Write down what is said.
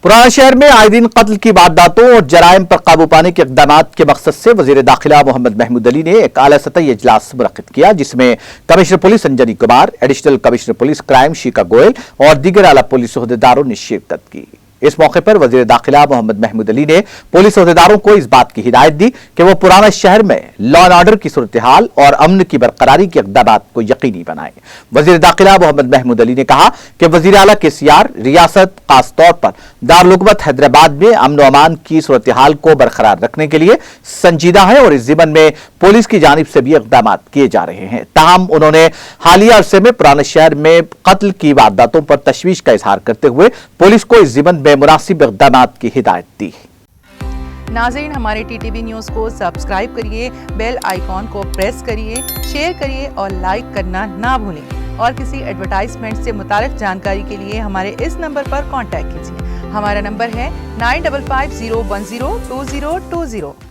पुराना शहर में आए दिन कत्ल की वारदातों और जराइम पर काबू पाने के इक़दाम के मकसद से वज़ीर दाखिला मोहम्मद महमूद अली ने एक आला सतही इजलास मुनक्किद किया, जिसमें commissioner police Anjani Kumar, additional commissioner police crime Shikha Goyal और दीगर आला पुलिस ओहदेदारों ने शिरकत की। इस मौके पर वज़ीर दाखिला मोहम्मद महमूद अली ने पुलिस ओहदेदारों को इस बात की हिदायत दी कि वो पुराना शहर में लॉ एंड ऑर्डर की सूरत हाल और अमन की बरकरारी के इक़दाम को यकीनी बनाए। वज़ीर दाखिला मोहम्मद महमूद अली ने कहा कि वज़ीर आला KCR रियासत खास तौर पर दारुल हुकूमत हैदराबाद में अमन व अमान की सूरत हाल को बरकरार रखने के लिए संजीदा है और इस ज़िमन में पुलिस की जानिब से भी इक़दाम किए जा रहे हैं। ताहम उन्होंने हालिया अरसे में पुराना शहर में कत्ल की वारदातों पर तशवीश का इजहार करते हुए पुलिस को इस ज़िमन में मुनासिब इक़दाम की हिदायत दी। नाज़रीन, हमारे TTV न्यूज़ को सब्सक्राइब करिए, बेल आइकॉन को प्रेस करिए, शेयर करिए और लाइक करना ना भूलें। और किसी एडवर्टाइजमेंट से मुताल्लिक़ जानकारी के लिए हमारे इस नंबर पर कॉन्टैक्ट कीजिए। हमारा नंबर है 9550102020।